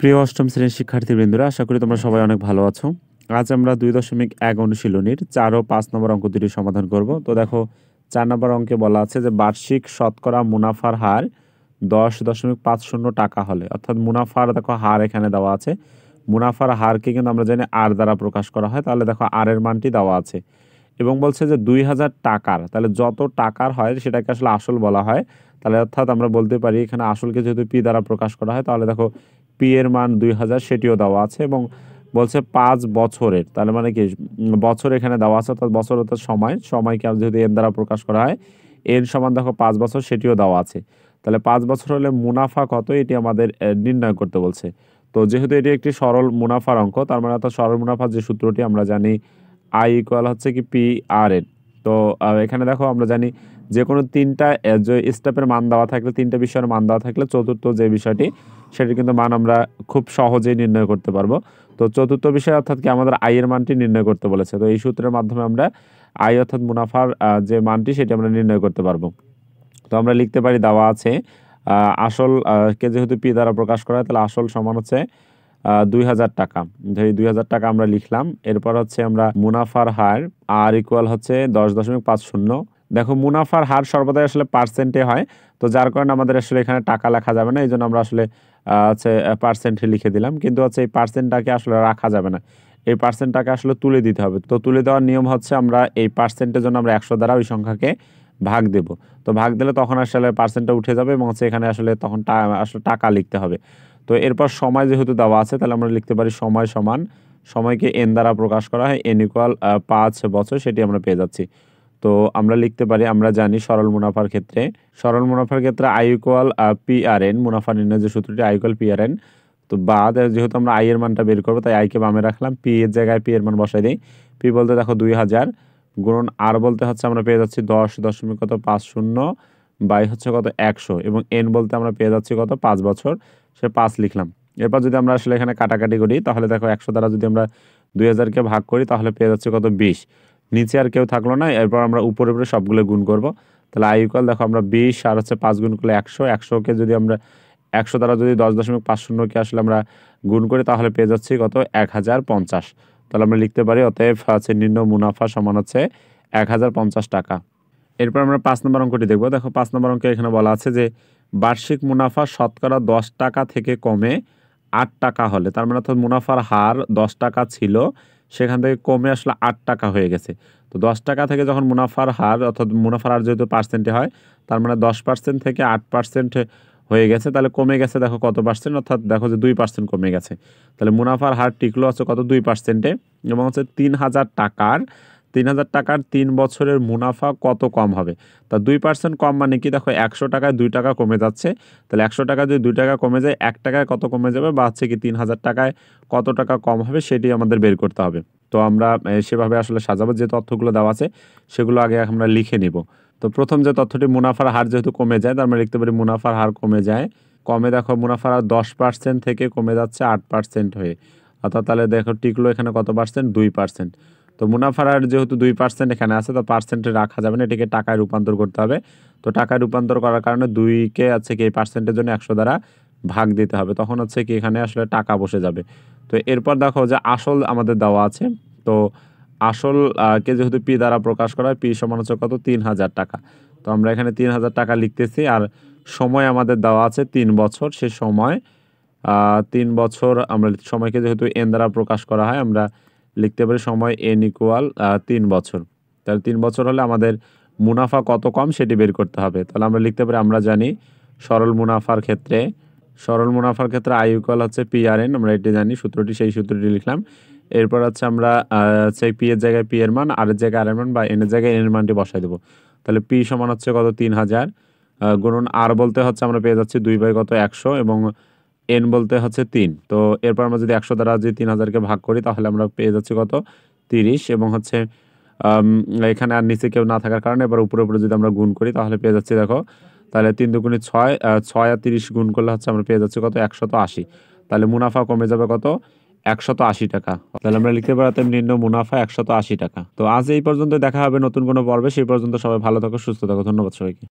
প্রিয় অষ্টম শ্রেণীর শিক্ষার্থীবৃন্দরা, আশা করি তোমরা সবাই অনেক ভালো আছো। আজ আমরা ২.১ অনুশীলনীর ৪ ও ৫ নম্বর অঙ্ক দুটি সমাধান করব। তো দেখো, ৪ নম্বর অঙ্কে বলা আছে যে বার্ষিক শতকরা মুনাফার হার ১০.৫০ টাকা হলে, অর্থাৎ মুনাফার দেখো হার এখানে দেওয়া আছে। মুনাফার হারকে কিন্তু আমরা জানি আর দ্বারা প্রকাশ করা হয়। তাহলে দেখো আর এর মানটি দেওয়া আছে এবং বলছে যে ২০০০ টাকার, তাহলে যত টাকার হয় সেটাকে আসলে আসল বলা হয়। তাহলে অর্থাৎ আমরা বলতে পারি এখানে আসলকে যেহেতু পি দ্বারা প্রকাশ করা হয়, তাহলে দেখো পি এর মান ২০০০ সেটিও দেওয়া আছে এবং বলছে ৫ বছরের, তাহলে মানে কি বছর এখানে দেওয়া আছে, অর্থাৎ বছর অর্থাৎ সময়কে যেহেতু এন দ্বারা প্রকাশ করা হয়, এন সমান দেখো ৫ বছর সেটিও দেওয়া আছে। তাহলে ৫ বছর হলে মুনাফা কত এটি আমাদের নির্ণয় করতে বলছে। তো যেহেতু এটি একটি সরল মুনাফার অঙ্ক, তার মানে অর্থাৎ সরল মুনাফার যে সূত্রটি আমরা জানি আই ইকুয়াল হচ্ছে কি পি আর এন। তো এখানে দেখো আমরা জানি যে কোনো তিনটা যে স্টেপের মান দেওয়া থাকলে, তিনটা বিষয়ের মান দেওয়া থাকলে চতুর্থ যে বিষয়টি সেটি কিন্তু মান আমরা খুব সহজেই নির্ণয় করতে পারবো। তো চতুর্থ বিষয় অর্থাৎ কি আমাদের আই এর মানটি নির্ণয় করতে বলেছে। তো এই সূত্রের মাধ্যমে আমরা আই অর্থাৎ মুনাফার যে মানটি সেটি আমরা নির্ণয় করতে পারবো। তো আমরা লিখতে পারি দেওয়া আছে আসল কে যেহেতু পি দ্বারা প্রকাশ করা হয়, তাহলে আসল সমান হচ্ছে ২০০০ টাকা। এই ২০০০ টাকা আমরা লিখলাম। এরপর হচ্ছে আমরা মুনাফার হার আর ইকুয়াল হচ্ছে ১০.৫০। দেখো মুনাফার হার সর্বদাই আসলে পার্সেন্টে হয়, তো যার কারণে আমাদের আসলে এখানে টাকা লেখা যাবে না, এই জন্য আমরা আসলে হচ্ছে পার্সেন্টে লিখে দিলাম। কিন্তু হচ্ছে এই পার্সেন্টটাকে আসলে রাখা যাবে না, এই পার্সেন্টটাকে আসলে তুলে দিতে হবে। তো তুলে দেওয়ার নিয়ম হচ্ছে আমরা এই পার্সেন্টের জন্য আমরা ১০০ দ্বারা ওই সংখ্যাকে ভাগ দেব। তো ভাগ দিলে তখন আসলে পার্সেন্টটা উঠে যাবে এবং হচ্ছে এখানে আসলে তখন আসলে টাকা লিখতে হবে। তো এরপর সময় যেহেতু দেওয়া আছে, তাহলে আমরা লিখতে পারি সময় সমান, সময়কে এন দ্বারা প্রকাশ করা হয়, এন ইকুয়াল ৫ বছর, সেটি আমরা পেয়ে যাচ্ছি। তো আমরা লিখতে পারি, আমরা জানি সরল মুনাফার ক্ষেত্রে I equal P R N, মুনাফা নির্ণয়ের যে সূত্রটি I equal P R N. তো যেহেতু আমরা আই এর মানটা বের করবো, তাই আইকে বামে রাখলাম, পি এর জায়গায় পি এর মান বসাই দিই। পি বলতে দেখো ২০০০ গুণন আর বলতে হচ্ছে আমরা পেয়ে যাচ্ছি ১০.৫০ বাই হচ্ছে কত ১০০, এবং এন বলতে আমরা পেয়ে যাচ্ছি কত ৫ বছর, সে ৫ লিখলাম। এরপর যদি আমরা আসলে এখানে কাটাকাটি করি, তাহলে দেখো ১০০ দ্বারা যদি আমরা ২০০০কে ভাগ করি, তাহলে পেয়ে যাচ্ছে কত ২০। নিচে আর কেউ থাকলো না, এরপর আমরা উপরে সবগুলো গুণ করব। তাহলে আই ইকুয়াল দেখো আমরা ২০ আর হচ্ছে ৫ গুণ করলে ১০০, ১০০কে যদি আমরা ১০০ দ্বারা যদি ১০.৫০কে আসলে আমরা গুণ করি, তাহলে পেয়ে যাচ্ছি কত ১০৫০। তাহলে আমরা লিখতে পারি অতএব আছে নিম্ন মুনাফা সমান হচ্ছে ১০৫০ টাকা। এরপর আমরা ৫ নম্বর অঙ্কটি দেখব। দেখো ৫ নম্বর অঙ্কে এখানে বলা আছে যে বার্ষিক মুনাফা শতকরা ১০ টাকা থেকে কমে ৮ টাকা হলে, তার মানে অর্থাৎ মুনাফার হার ১০ টাকা ছিল, সেখান থেকে কমে আসলে ৮ টাকা হয়ে গেছে। তো ১০ টাকা থেকে যখন মুনাফার হার, অর্থাৎ মুনাফার হার যেহেতু পার্সেন্টে হয়, তার মানে ১০% থেকে ৮% হয়ে গেছে, তাহলে কমে গেছে দেখো কত পার্সেন্ট, অর্থাৎ দেখো যে ২% কমে গেছে। তাহলে মুনাফার হার টিকলো হচ্ছে কত ২%-এ, এবং হচ্ছে ৩০০০ টাকার ৩ বছরের মুনাফা কত কম হবে। তা ২% কম মানে কি, দেখো ১০০ টাকায় ২ টাকা কমে যাচ্ছে, তাহলে ১০০ টাকায় যদি ২ টাকা কমে যায়, ১ টাকায় কত কমে যাবে, বা হচ্ছে কি ৩০০০ টাকায় কত টাকা কম হবে, সেটি আমাদের বের করতে হবে। তো আমরা সেভাবে আসলে সাজাবো, যে তথ্যগুলো দেওয়া আছে সেগুলো আগে আমরা লিখে নিব। তো প্রথম যে তথ্যটি, মুনাফার হার যেহেতু কমে যায়, তার মানে লিখতে পারি মুনাফার হার কমে যায়, দেখো মুনাফার হার ১০% থেকে কমে যাচ্ছে ৮% হয়ে, অর্থাৎ তাহলে দেখো টিকলো এখানে কত পার্সেন্ট, ২%। তো মুনাফার হার যেহেতু 2% এখানে আছে, তো পার্সেন্টে রাখা যাবে না, এটিকে টাকায় রূপান্তর করতে হবে। তো টাকায় রূপান্তর করার কারণে 2কে আছে কি এই পার্সেন্টের জন্য ১০০ দ্বারা ভাগ দিতে হবে, তখন হচ্ছে কি এখানে আসলে টাকা বসে যাবে। তো এরপর দেখো যে আসল আমাদের দেওয়া আছে। তো আসল কে যেহেতু পি দ্বারা প্রকাশ করা হয়, পি সমান হচ্ছে কত ৩০০০ টাকা। তো আমরা এখানে ৩০০০ টাকা লিখতেছি, আর সময় আমাদের দেওয়া আছে ৩ বছর। সে সময় ৩ বছর, আমরা সময়কে যেহেতু এন দ্বারা প্রকাশ করা হয়, আমরা লিখতে পারি সময় এন ইকুয়াল ৩ বছর। তাহলে 3 বছর হলে আমাদের মুনাফা কত কম সেটি বের করতে হবে। তাহলে আমরা লিখতে পারি, আমরা জানি সরল মুনাফার ক্ষেত্রে আই ইকুয়াল হচ্ছে পি আর এন, আমরা এটি জানি সূত্রটি, সেই সূত্রটি লিখলাম। এরপর হচ্ছে আমরা সেই পি এর জায়গায় পি এর মান, আর এর জায়গায় আর এর মান, বা এন এর জায়গায় এন এর মানটি বসাই দেবো। তাহলে পি সমান হচ্ছে কত ৩০০০ গুণন আর বলতে হচ্ছে আমরা পেয়ে যাচ্ছি 2/100, এবং এন বলতে হচ্ছে 3। তো এরপর আমরা যদি ১০০ দ্বারা যদি ৩০০০কে ভাগ করি, তাহলে আমরা পেয়ে যাচ্ছি কত ৩০, এবং হচ্ছে এখানে আর নিচে কেউ না থাকার কারণে এবার উপরে যদি আমরা গুণ করি, তাহলে পেয়ে যাচ্ছি দেখো, তাহলে ৩ দুগুণে ৬, ৬ আর ৩০ গুণ করলে হচ্ছে আমরা পেয়ে যাচ্ছি কত ১৮০। তাহলে মুনাফা কমে যাবে কত ১৮০ টাকা। তাহলে আমরা লিখতে পারি নিম্ন মুনাফা ১৮০ টাকা। তো আজ এই পর্যন্ত, দেখা হবে নতুন কোনো পর্বে, সেই পর্যন্ত সবাই ভালো থাকো, সুস্থ থাকো। ধন্যবাদ সবাইকে।